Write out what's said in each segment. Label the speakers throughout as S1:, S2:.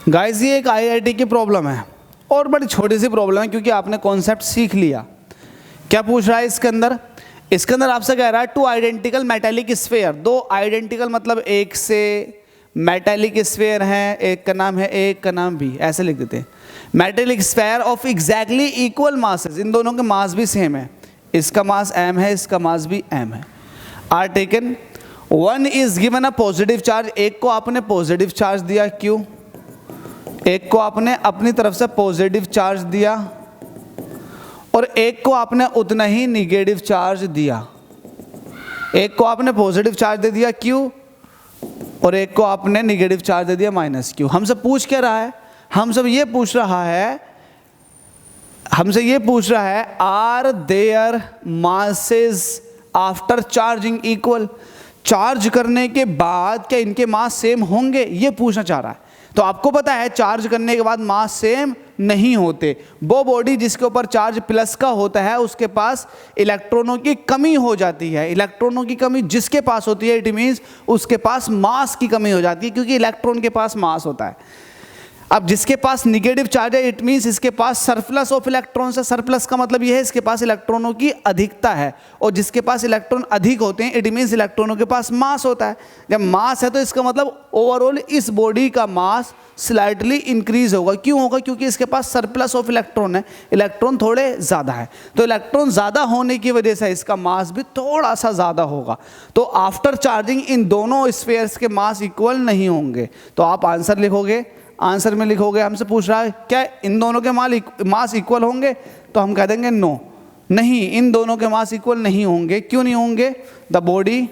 S1: Guys ये एक IIT की प्रॉब्लम है और बड़ी छोटी सी प्रॉब्लम है क्योंकि आपने कॉन्सेप्ट सीख लिया। क्या पूछ रहा है इसके अंदर? इसके अंदर आपसे कह रहा है टू आइडेंटिकल मेटालिक स्फीयर, दो आइडेंटिकल मतलब एक से मेटालिक स्फीयर हैं, एक का नाम है ए, एक का नाम बी, ऐसे लिख देते हैं। Metallic sphere of exactly equal masses, इन दोनों के मास भी सेम है, इसका मास m है, इसका मास भी m है। Are taken, one is given a positive charge, एक को आपने पॉजिटिव चार्ज दिया Q, एक को आपने अपनी तरफ से पॉजिटिव चार्ज दिया और एक को आपने उतना ही निगेटिव चार्ज दिया। एक को आपने पॉजिटिव चार्ज दे दिया Q और एक को आपने निगेटिव चार्ज दे दिया -Q। हमसे पूछ क्या रहा है? हमसे ये पूछ रहा है are there masses after charging equal, charge करने के बाद क्या इनके मास सेम होंगे, ये पूछना चाह रहा है। तो आपको पता है चार्ज करने के बाद मास सेम नहीं होते। वो बॉडी जिसके ऊपर चार्ज प्लस का होता है उसके पास इलेक्ट्रॉनों की कमी हो जाती है। इलेक्ट्रॉनों की कमी जिसके पास होती है इट मीन्स उसके पास मास की कमी हो जाती है, क्योंकि इलेक्ट्रॉन के पास मास होता है। अब जिसके पास निगेटिव चार्ज है इट मीन्स इसके पास सरप्लस ऑफ इलेक्ट्रॉन्स है। सरप्लस का मतलब यह है इसके पास इलेक्ट्रॉनों की अधिकता है, और जिसके पास इलेक्ट्रॉन अधिक होते हैं इट मीन्स इलेक्ट्रॉनों के पास मास होता है। जब मास है तो इसका मतलब ओवरऑल इस बॉडी का मास स्लाइटली इंक्रीज होगा। क्यों होगा? क्योंकि इसके पास सरप्लस ऑफ इलेक्ट्रॉन है, इलेक्ट्रॉन थोड़े ज़्यादा है, तो इलेक्ट्रॉन ज़्यादा होने की वजह से इसका मास भी थोड़ा सा ज़्यादा होगा। तो आफ्टर चार्जिंग इन दोनों स्फीयर्स के मास इक्वल नहीं होंगे। तो आप आंसर लिखोगे, आंसर में लिखोगे हमसे पूछ रहा है क्या इन दोनों के मास इक्वल होंगे, तो हम कह देंगे नो, नहीं, इन दोनों के मास इक्वल नहीं होंगे। क्यों नहीं होंगे? The body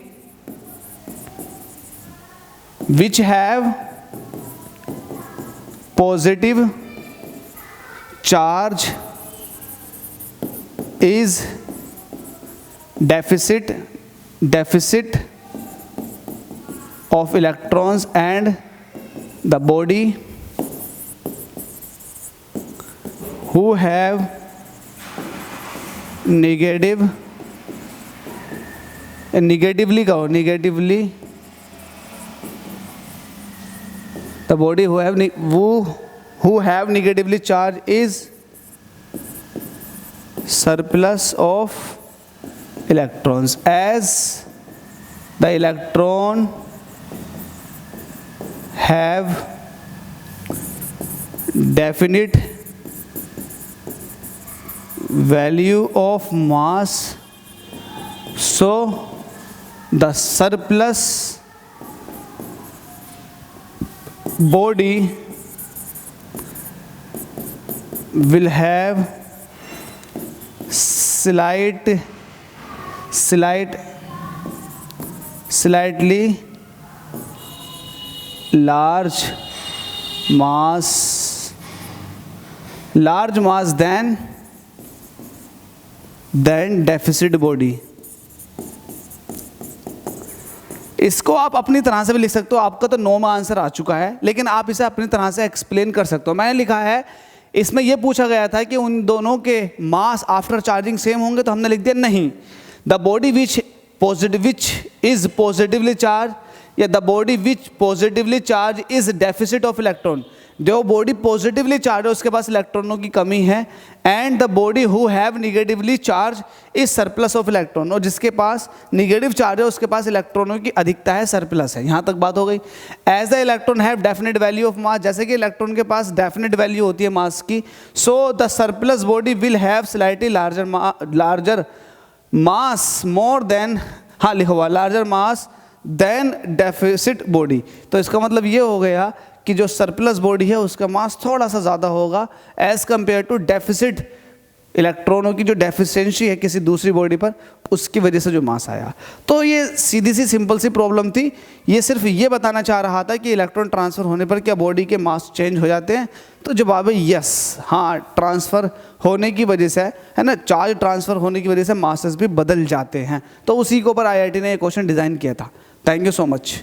S1: which have positive charge is deficit of electrons and the body who have negatively the body who have negatively charged is surplus of electrons, as the electron have definite value of mass, so the surplus body will have slightly large mass than deficit body। इसको आप अपनी तरह से भी लिख सकते हो। आपका तो 9 में आंसर आ चुका है, लेकिन आप इसे अपनी तरह से एक्सप्लेन कर सकते हो। मैंने लिखा है इसमें यह पूछा गया था कि उन दोनों के मास आफ्टर चार्जिंग सेम होंगे, तो हमने लिख दिया नहीं। The body which is positively charge या the body which positively charge is deficit of electron, जो बॉडी पॉजिटिवली चार्ज है उसके पास इलेक्ट्रॉनों की कमी है। And the body who have negatively charge is surplus of electron, और जिसके पास निगेटिव चार्ज है उसके पास इलेक्ट्रॉनों की अधिकता है, सरप्लस है। यहाँ तक बात हो गई। As the electron have definite value of mass, जैसे कि इलेक्ट्रॉन के पास डेफिनेट वैल्यू होती है मास की, so the surplus body will have slightly larger mass more than, हाँ लिखो हुआ लार्जर मास देन डेफिसिट बॉडी। तो इसका मतलब ये हो गया कि जो सरप्लस बॉडी है उसका मास थोड़ा सा ज़्यादा होगा एज कंपेयर टू डेफिसिट, इलेक्ट्रॉनों की जो डेफिशिएंसी है किसी दूसरी बॉडी पर, उसकी वजह से जो मास आया। तो ये सीधी सी सिंपल सी प्रॉब्लम थी। ये सिर्फ ये बताना चाह रहा था कि इलेक्ट्रॉन ट्रांसफ़र होने पर क्या बॉडी के मास चेंज हो जाते हैं। तो जवाब है यस, हाँ, ट्रांसफ़र होने की वजह से है ना, चार्ज ट्रांसफ़र होने की वजह से मासेस भी बदल जाते हैं। तो उसी के ऊपर IIT ने ये क्वेश्चन डिज़ाइन किया था। Thank you so much.